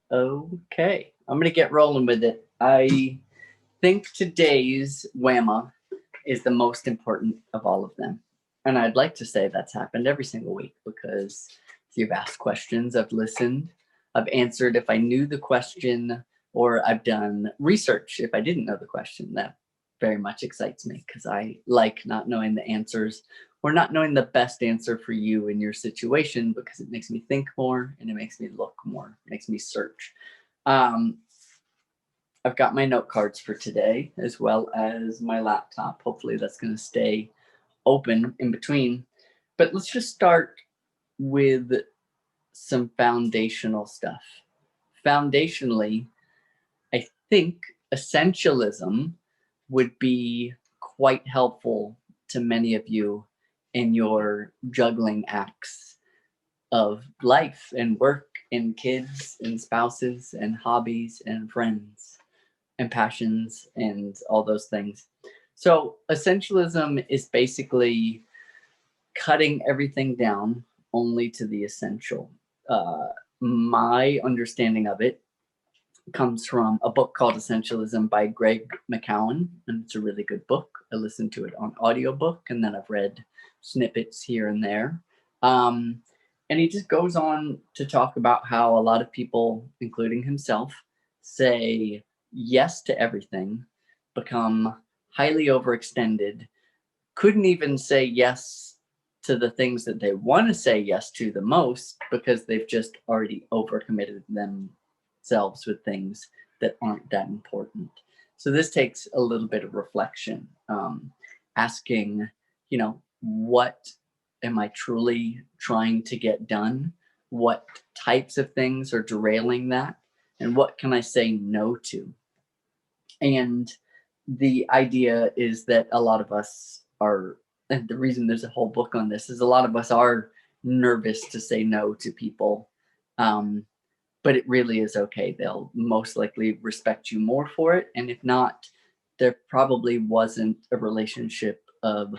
Okay, I'm gonna get rolling with it. I think today's WAMA is the most important of all of them. And I'd like to say that's happened every single week because you've asked questions, I've listened, I've answered if I knew the question, or I've done research if I didn't know the question. That very much excites me because I like not knowing the answers or not knowing the best answer for you in your situation because it makes me think more and it makes me look more, it makes me search. Um, I've got my note cards for today as well as my laptop. Hopefully that's going to stay open in between. But let's just start with some foundational stuff. Foundationally, I think essentialism would be quite helpful to many of you in your juggling acts of life and work and kids and spouses and hobbies and friends and passions and all those things. So, essentialism is basically cutting everything down only to the essential. Uh, my understanding of it comes from a book called Essentialism by Greg McKeown, and it's a really good book. I listened to it on audiobook, and then I've read snippets here and there. Um, and he just goes on to talk about how a lot of people, including himself, say yes to everything, become highly overextended, couldn't even say yes to the things that they want to say yes to the most because they've just already overcommitted themselves with things that aren't that important. So this takes a little bit of reflection, asking, what am I truly trying to get done? What types of things are derailing that? And what can I say no to? And the idea is that a lot of us are, and the reason there's a whole book on this is a lot of us are nervous to say no to people. Um, but it really is okay. They'll most likely respect you more for it. And if not, there probably wasn't a relationship of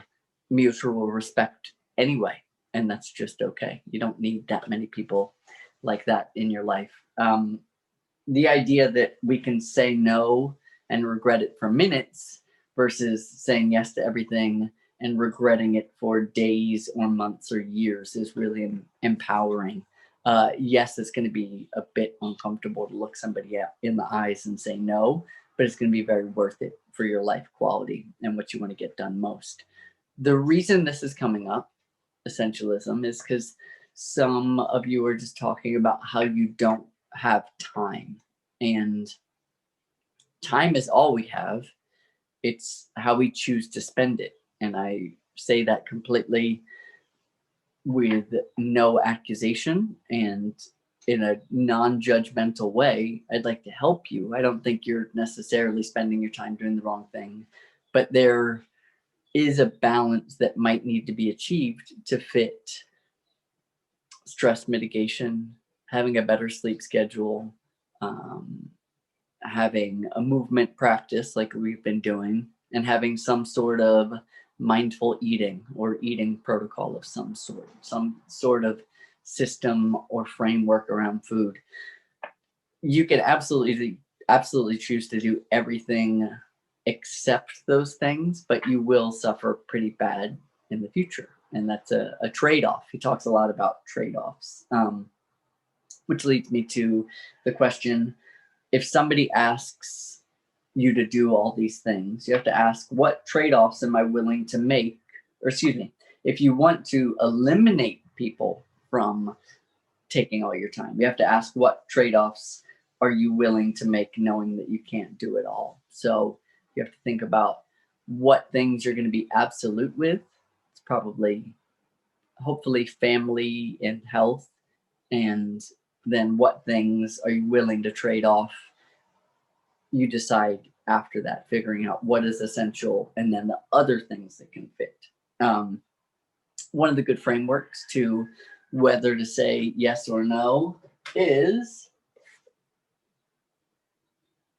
mutual respect anyway. And that's just okay. You don't need that many people like that in your life. The idea that we can say no and regret it for minutes versus saying yes to everything and regretting it for days or months or years is really empowering. Yes, it's going to be a bit uncomfortable to look somebody in the eyes and say no, but it's going to be very worth it for your life quality and what you want to get done most. The reason this is coming up, essentialism, is because some of you are just talking about how you don't have time. And time is all we have. It's how we choose to spend it. And I say that completely with no accusation and in a non-judgmental way. I'd like to help you. I don't think you're necessarily spending your time doing the wrong thing, but there is a balance that might need to be achieved to fit stress mitigation, having a better sleep schedule, um, having a movement practice like we've been doing, and having some sort of mindful eating or eating protocol of some sort of system or framework around food. You can absolutely choose to do everything except those things, but you will suffer pretty bad in the future. And that's a trade-off. He talks a lot about trade-offs, which leads me to the question, if somebody asks you to do all these things, you have to ask, what trade-offs am I willing to make? Or excuse me, if you want to eliminate people from taking all your time, you have to ask, what trade-offs are you willing to make knowing that you can't do it all? So you have to think about what things you're going to be absolute with. It's probably, hopefully, family and health. And then what things are you willing to trade off? You decide after that, figuring out what is essential and then the other things that can fit. One of the good frameworks to whether to say yes or no is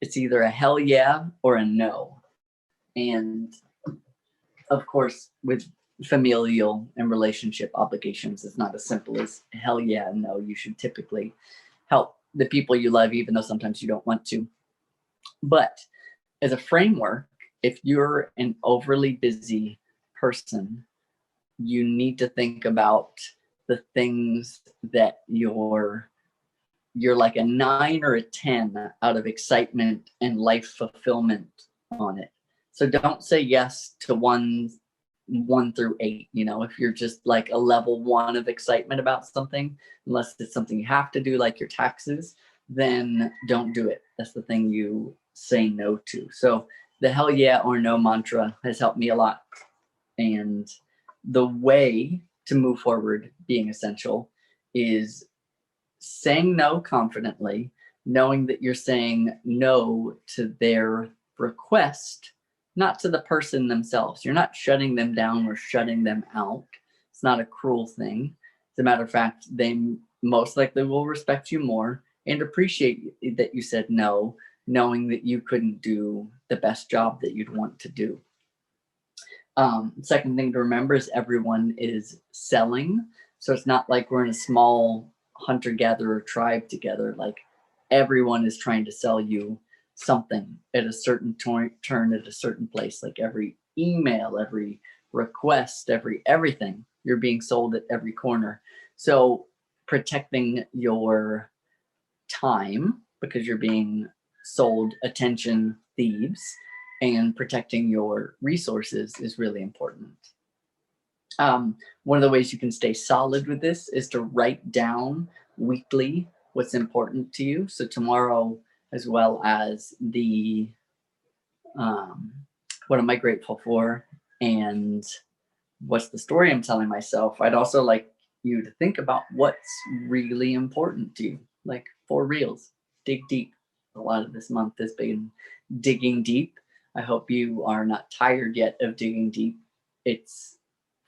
it's either a hell yeah or a no. And of course, with familial and relationship obligations, it's not as simple as hell yeah and no. You should typically help the people you love, even though sometimes you don't want to. But as a framework, if you're an overly busy person, you need to think about the things that you're like a 9 or a 10 out of excitement and life fulfillment on it. So don't say yes to one through 8. You know, if you're just like a level 1 of excitement about something, unless it's something you have to do, like your taxes, then don't do it. That's the thing you say no to. So the hell yeah or no mantra has helped me a lot. And the way to move forward being essential is saying no confidently, knowing that you're saying no to their request, not to the person themselves. You're not shutting them down or shutting them out. It's not a cruel thing. As a matter of fact, they most likely will respect you more and appreciate that you said no, knowing that you couldn't do the best job that you'd want to do. Second thing to remember is everyone is selling. So it's not like we're in a small hunter-gatherer tribe together. Like everyone is trying to sell you something at a certain turn at a certain place. Like every email, every request, everything, you're being sold at every corner. So protecting your time, because you're being sold attention thieves, and protecting your resources is really important. One of the ways you can stay solid with this is to write down weekly what's important to you. So tomorrow, as well as the what am I grateful for and what's the story I'm telling myself, I'd also like you to think about what's really important to you. Like for reals, dig deep. A lot of this month has been digging deep. I hope you are not tired yet of digging deep. It's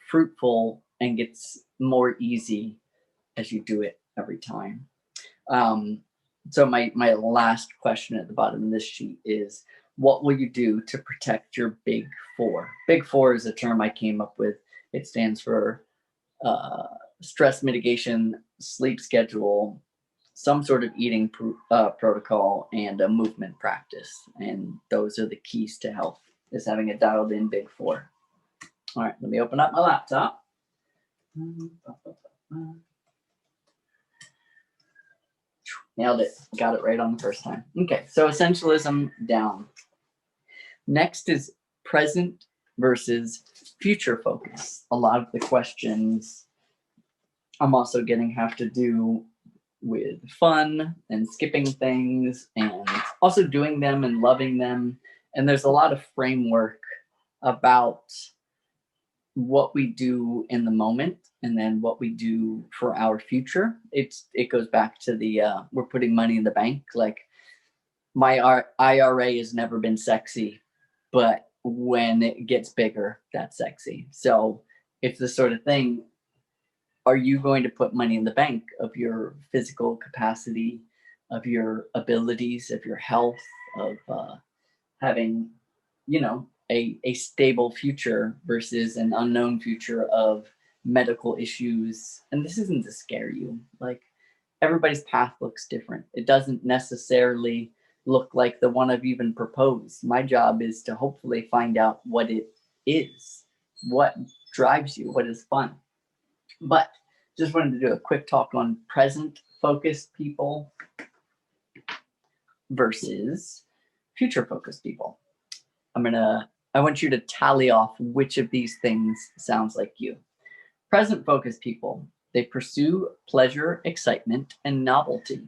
fruitful and gets more easy as you do it every time. So my last question at the bottom of this sheet is, what will you do to protect your big 4? Big 4 is a term I came up with. It stands for stress mitigation, sleep schedule, some sort of eating protocol, and a movement practice. And those are the keys to health, is having a dialed in big 4. All right, let me open up my laptop. Nailed it. Got it right on the first time. Okay, so essentialism down. Next is present versus future focus. A lot of the questions I'm also getting have to do with fun and skipping things and also doing them and loving them. And there's a lot of framework about what we do in the moment and then what we do for our future. It goes back to the we're putting money in the bank. Like my IRA has never been sexy, but when it gets bigger, that's sexy. So it's the sort of thing. Are you going to put money in the bank of your physical capacity, of your abilities, of your health, of having, a stable future versus an unknown future of medical issues? And this isn't to scare you. Like everybody's path looks different. It doesn't necessarily look like the one I've even proposed. My job is to hopefully find out what it is, what drives you, what is fun. But just wanted to do a quick talk on present focused people versus future focused people. I want you to tally off which of these things sounds like you. Present focused people, they pursue pleasure, excitement, and novelty.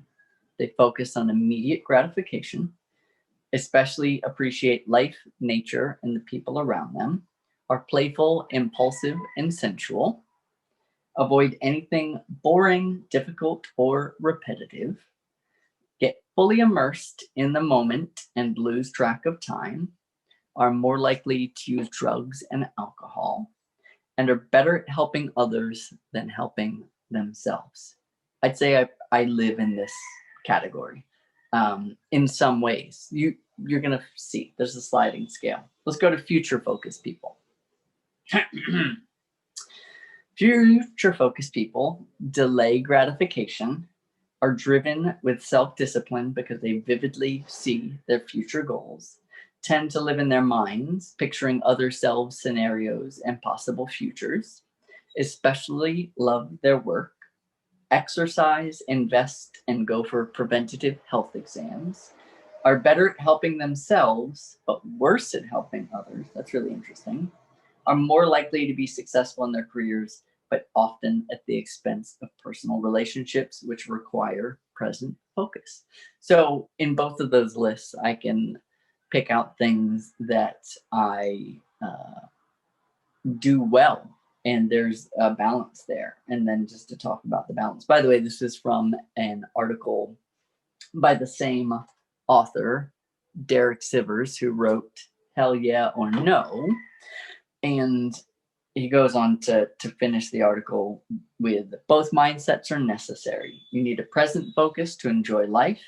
They focus on immediate gratification, especially appreciate life, nature, and the people around them, are playful, impulsive, and sensual, avoid anything boring, difficult, or repetitive, get fully immersed in the moment and lose track of time, are more likely to use drugs and alcohol, and are better at helping others than helping themselves. I'd say I live in this category in some ways. You're going to see there's a sliding scale. Let's go to future focused people. Future focused people delay gratification, are driven with self-discipline because they vividly see their future goals, tend to live in their minds, picturing other selves, scenarios, and possible futures, especially love their work, exercise, invest, and go for preventative health exams, are better at helping themselves, but worse at helping others. That's really interesting. Are more likely to be successful in their careers, but often at the expense of personal relationships, which require present focus. So, in both of those lists, I can pick out things that I do well, and there's a balance there. And then just to talk about the balance. By the way, this is from an article by the same author, Derek Sivers, who wrote Hell Yeah or No. And he goes on to finish the article with both mindsets are necessary. You need a present focus to enjoy life,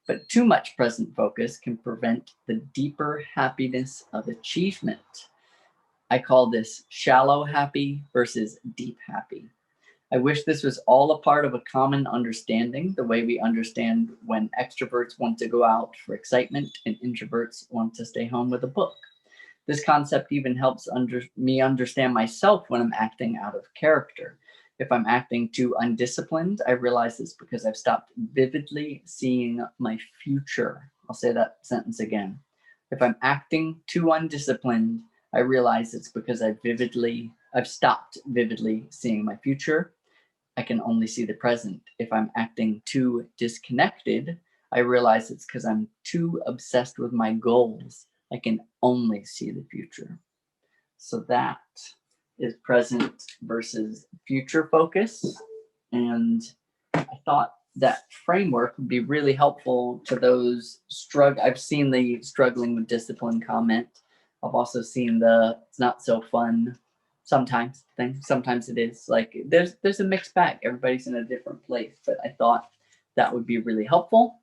but too much present focus can prevent the deeper happiness of achievement. I call this shallow happy versus deep happy. I wish this was all a part of a common understanding, the way we understand when extroverts want to go out for excitement and introverts want to stay home with a book. This concept even helps me understand myself when I'm acting out of character. If I'm acting too undisciplined, I realize it's because I've stopped vividly seeing my future. I'll say that sentence again. If I'm acting too undisciplined, I realize it's because I've stopped vividly seeing my future. I can only see the present. If I'm acting too disconnected, I realize it's because I'm too obsessed with my goals. I can only see the future. So that is present versus future focus. And I thought that framework would be really helpful to those I've seen the struggling with discipline comment. I've also seen the it's not so fun sometimes thing. Sometimes it is. Like there's a mixed bag. Everybody's in a different place. But I thought that would be really helpful.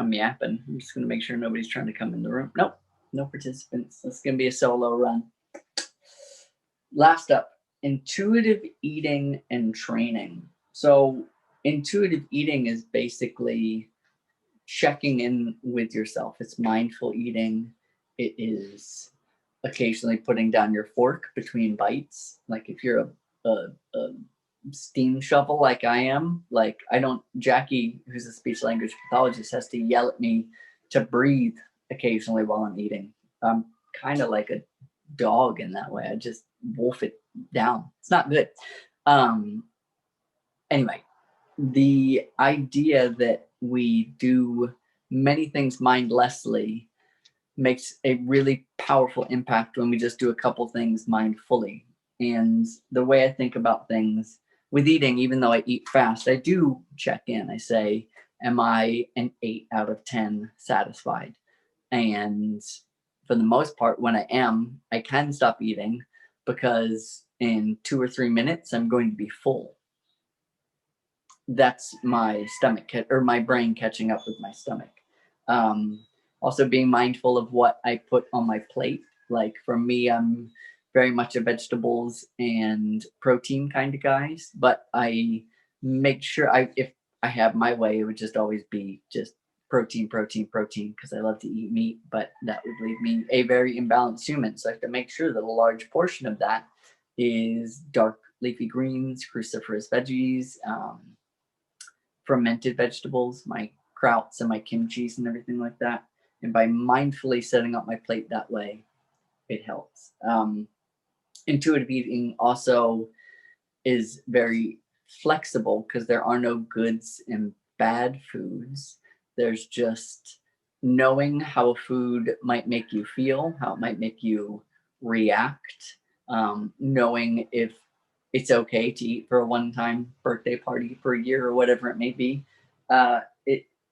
I'm yapping. I'm just going to make sure nobody's trying to come in the room. Nope, no participants. It's going to be a solo run. Last up, intuitive eating and training. So intuitive eating is basically checking in with yourself. It's mindful eating. It is occasionally putting down your fork between bites. Like if you're a steam shovel like I am, like Jackie, who's a speech language pathologist, has to yell at me to breathe occasionally while I'm eating. I'm kind of like a dog in that way. I just wolf it down. It's not good. Anyway, the idea that we do many things mindlessly makes a really powerful impact when we just do a couple things mindfully. And the way I think about things with eating, even though I eat fast, I do check in. I say, am I an 8 out of 10 satisfied? And for the most part, when I am, I can stop eating because in 2 or 3 minutes, I'm going to be full. That's my stomach or my brain catching up with my stomach. Also being mindful of what I put on my plate. Like for me, I'm very much a vegetables and protein kind of guys, but I make sure if I have my way, it would just always be just protein, because I love to eat meat, but that would leave me a very imbalanced human. So I have to make sure that a large portion of that is dark leafy greens, cruciferous veggies, fermented vegetables, my krauts and my kimchis and everything like that. And by mindfully setting up my plate that way, it helps. Intuitive eating also is very flexible because there are no goods and bad foods. There's just knowing how a food might make you feel, how it might make you react, knowing if it's okay to eat for a one-time birthday party for a year or whatever it may be.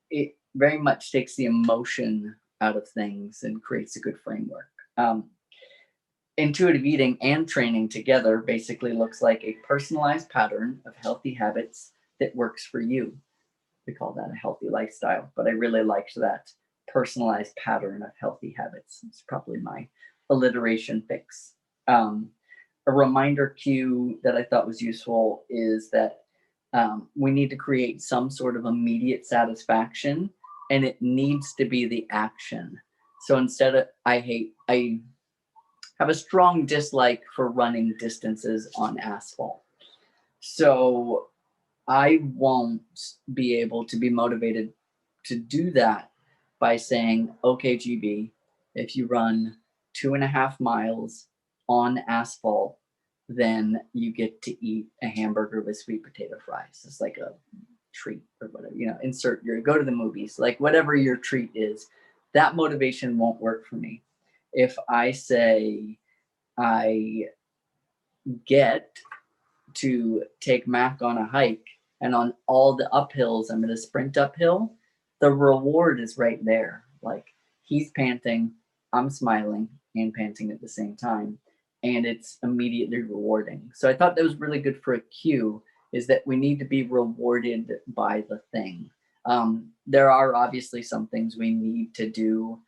It very much takes the emotion out of things and creates a good framework. Intuitive eating and training together basically looks like a personalized pattern of healthy habits that works for you. We call that a healthy lifestyle, but I really liked that personalized pattern of healthy habits. It's probably my alliteration fix. A reminder cue that I thought was useful is that We need to create some sort of immediate satisfaction, and it needs to be the action. So instead of, I have a strong dislike for running distances on asphalt. So I won't be able to be motivated to do that by saying, okay, GB, if you run 2.5 miles on asphalt, then you get to eat a hamburger with sweet potato fries. It's like a treat or whatever, insert your go to the movies, like whatever your treat is. That motivation won't work for me. If I say I get to take Mac on a hike, and on all the uphills, I'm going to sprint uphill, the reward is right there. Like, he's panting, I'm smiling and panting at the same time, and it's immediately rewarding. So I thought that was really good for a cue, is that we need to be rewarded by the thing. There are obviously some things we need to do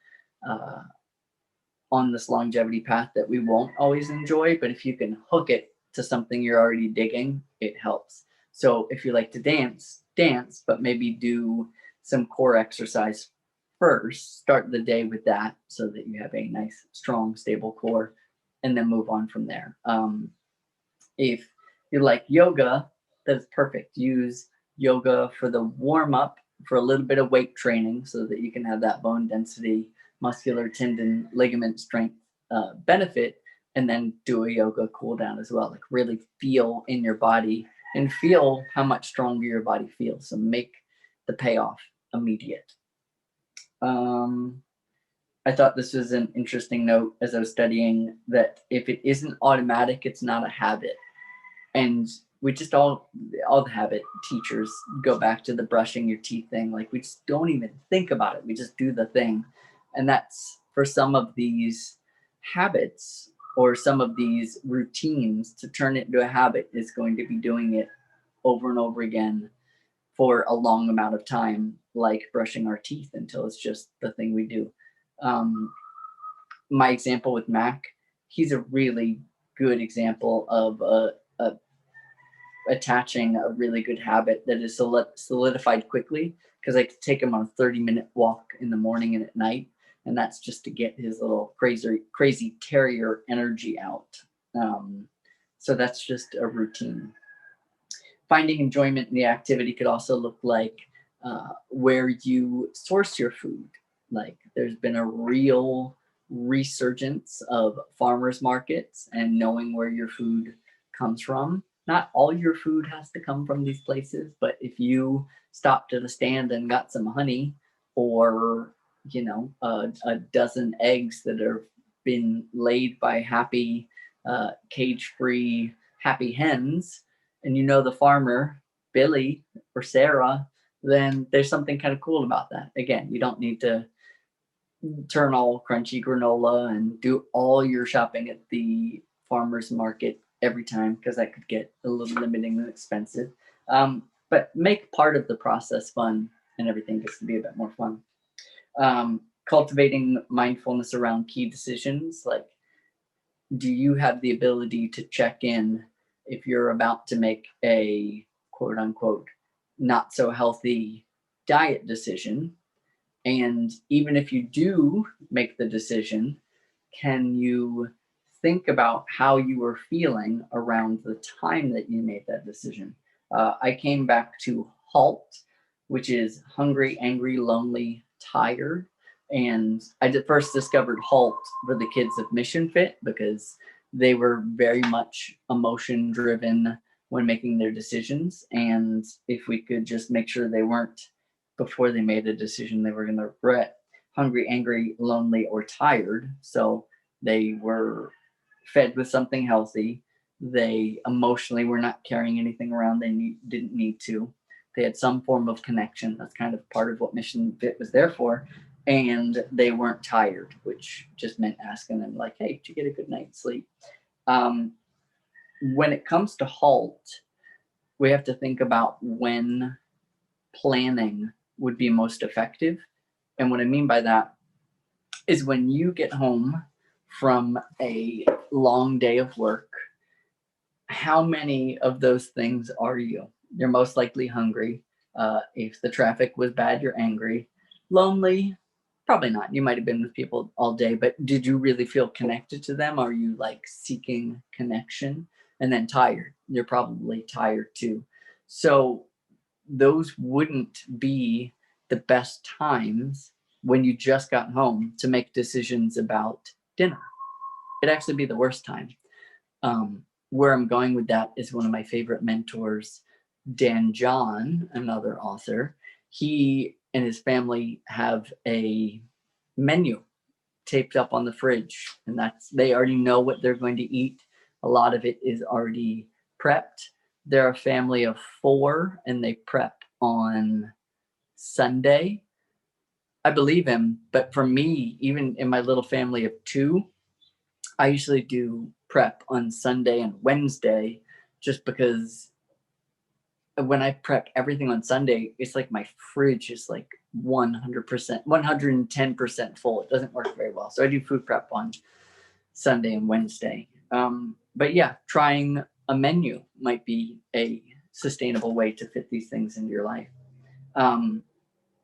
on this longevity path that we won't always enjoy, but if you can hook it to something you're already digging, it helps. So if you like to dance, but maybe do some core exercise first. Start the day with that so that you have a nice, strong, stable core, and then move on from there. If you like yoga, that's perfect. Use yoga for the warm up, for a little bit of weight training so that you can have that bone density, muscular, tendon, ligament strength benefit, and then do a yoga cool down as well. Like, really feel in your body and feel how much stronger your body feels. So make the payoff immediate. I thought this was an interesting note as I was studying, that if it isn't automatic, it's not a habit. And we just all the habit teachers go back to the brushing your teeth thing. Like, we just don't even think about it. We just do the thing. And that's for some of these habits or some of these routines. To turn it into a habit is going to be doing it over and over again for a long amount of time, like brushing our teeth, until it's just the thing we do. My example with Mac, he's a really good example of attaching a really good habit that is solidified quickly, because I could take him on a 30-minute walk in the morning and at night, and that's just to get his little crazy terrier energy out. So that's just a routine. Finding enjoyment in the activity could also look like where you source your food. Like, there's been a real resurgence of farmers markets and knowing where your food comes from. Not all your food has to come from these places, but if you stopped at a stand and got some honey, or a dozen eggs that have been laid by happy, cage-free, happy hens, and the farmer, Billy or Sarah, then there's something kind of cool about that. Again, you don't need to turn all crunchy granola and do all your shopping at the farmer's market every time, because that could get a little limiting and expensive. But make part of the process fun, and everything gets to be a bit more fun. Cultivating mindfulness around key decisions. Like, do you have the ability to check in if you're about to make a quote unquote not so healthy diet decision? And even if you do make the decision, can you think about how you were feeling around the time that you made that decision? I came back to HALT, which is hungry, angry, lonely, tired. And I first discovered HALT for the kids of Mission Fit, because they were very much emotion driven when making their decisions. And if we could just make sure they weren't, before they made a decision, they were going to regret, hungry, angry, lonely, or tired. So they were fed with something healthy. They emotionally were not carrying anything around they didn't need to. They had some form of connection. That's kind of part of what Mission Fit was there for. And they weren't tired, which just meant asking them, like, hey, did you get a good night's sleep? When it comes to HALT, we have to think about when planning would be most effective. And what I mean by that is when you get home from a long day of work, how many of those things are you? You're most likely hungry. If the traffic was bad, you're angry. Lonely, probably not. You might have been with people all day, but did you really feel connected to them? Are you like seeking connection? And then tired. You're probably tired too. So those wouldn't be the best times when you just got home to make decisions about dinner. It'd actually be the worst time. Where I'm going with that is one of my favorite mentors, Dan John, another author. He and his family have a menu taped up on the fridge, and they already know what they're going to eat. A lot of it is already prepped. They're a family of 4, and they prep on Sunday. I believe him, but for me, even in my little family of 2, I usually do prep on Sunday and Wednesday, just because when I prep everything on Sunday, it's like my fridge is like 100%, 110% full. It doesn't work very well. So I do food prep on Sunday and Wednesday. But yeah, trying a menu might be a sustainable way to fit these things into your life.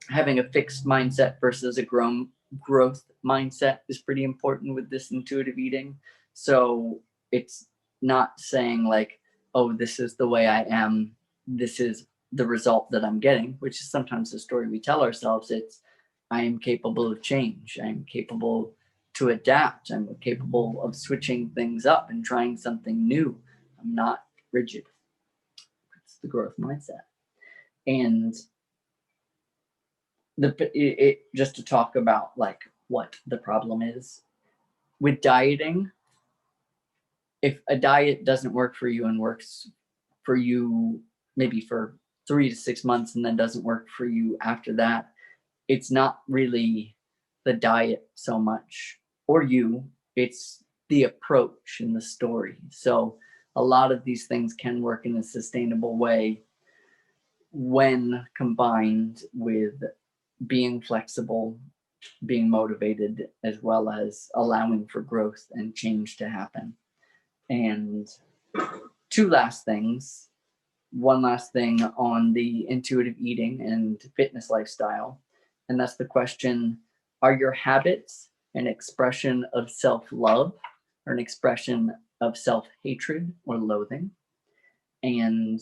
Having a fixed mindset versus a growth mindset is pretty important with this intuitive eating. So it's not saying like, oh, this is the way I am, this is the result that I'm getting, which is sometimes the story we tell ourselves. It's, I am capable of change. I'm capable to adapt. I'm capable of switching things up and trying something new. I'm not rigid. It's the growth mindset. And just to talk about like what the problem is with dieting. If a diet doesn't work for you and works for you maybe for 3 to 6 months and then doesn't work for you after that, it's not really the diet so much or you, it's the approach and the story. So a lot of these things can work in a sustainable way when combined with being flexible, being motivated, as well as allowing for growth and change to happen. And 2 last things. One last thing on the intuitive eating and fitness lifestyle. And that's the question, are your habits an expression of self-love or an expression of self-hatred or loathing? And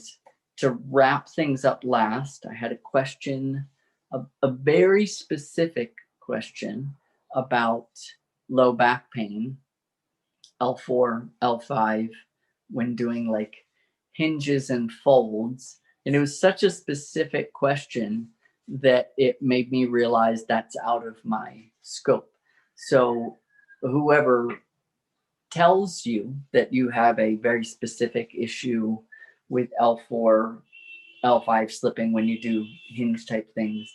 to wrap things up last, I had a question, a very specific question about low back pain, L4, L5, when doing like hinges and folds. And it was such a specific question that it made me realize that's out of my scope. So whoever tells you that you have a very specific issue with L4, L5 slipping when you do hinge type things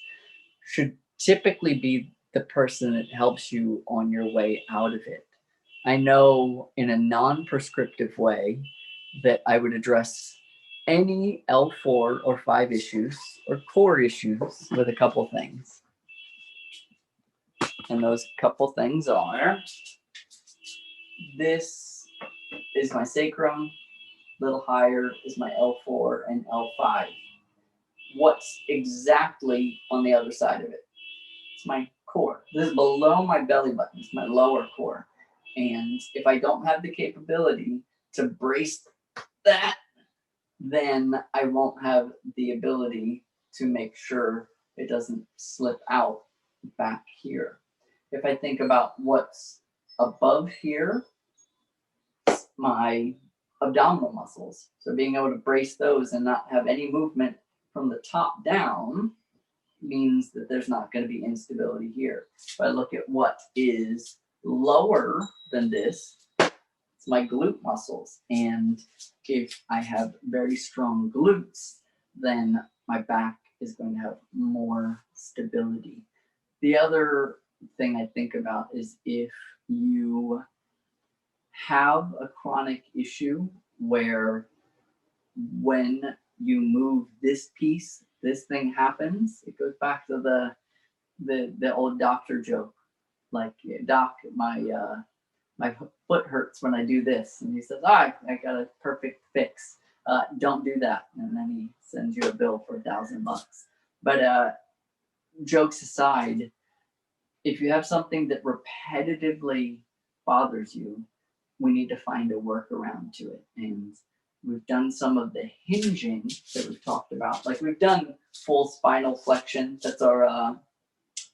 should typically be the person that helps you on your way out of it. I know in a non-prescriptive way that I would address any L4 or 5 issues or core issues with a couple things. And those couple things are, this is my sacrum, little higher is my L4 and L5. What's exactly on the other side of it? It's my core. This is below my belly button. It's my lower core. And if I don't have the capability to brace that, then I won't have the ability to make sure it doesn't slip out back here. If I think about what's above here, my abdominal muscles. So being able to brace those and not have any movement from the top down means that there's not going to be instability here. If I look at what is lower than this, it's my glute muscles. And if I have very strong glutes, then my back is going to have more stability. The other thing I think about is if you have a chronic issue where when you move this piece, this thing happens. It goes back to the old doctor joke, like, doc, my foot hurts when I do this, and he says, I got a perfect fix. don't do that. And then he sends you a bill for $1,000. But jokes aside, if you have something that repetitively bothers you, we need to find a workaround to it. And we've done some of the hinging that we've talked about. Like we've done full spinal flexion. That's our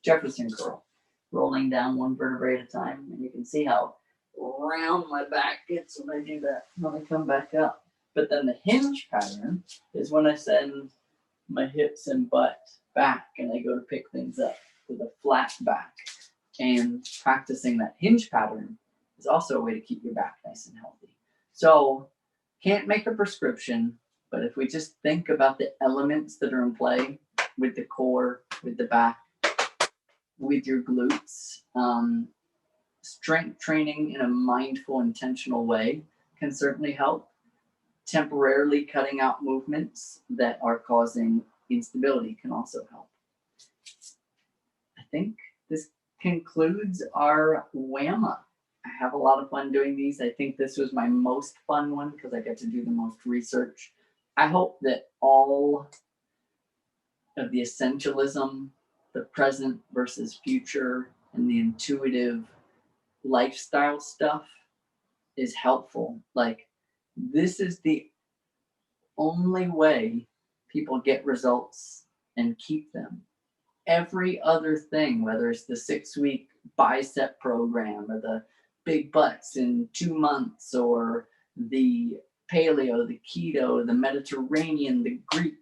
Jefferson curl, rolling down one vertebrae at a time. And you can see how round my back gets when I do that, when I come back up. But then the hinge pattern is when I send my hips and butt back and I go to pick things up with a flat back. And practicing that hinge pattern is also a way to keep your back nice and healthy. So can't make a prescription, but if we just think about the elements that are in play with the core, with the back, with your glutes, strength training in a mindful, intentional way can certainly help. Temporarily cutting out movements that are causing instability can also help. I think this concludes our WAMA. I have a lot of fun doing these. I think this was my most fun one because I get to do the most research. I hope that all of the essentialism, the present versus future, and the intuitive lifestyle stuff is helpful. Like, this is the only way people get results and keep them. Every other thing, whether it's the 6-week bicep program or the big butts in 2 months or the paleo, the keto, the Mediterranean, the Greek,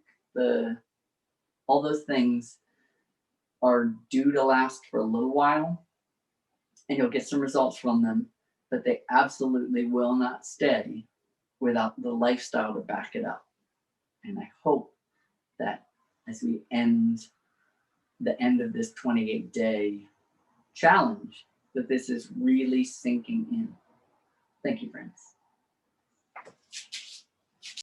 all those things are due to last for a little while and you'll get some results from them, but they absolutely will not stay without the lifestyle to back it up. And I hope that as we end the end of this 28-day challenge, that this is really sinking in. Thank you, friends.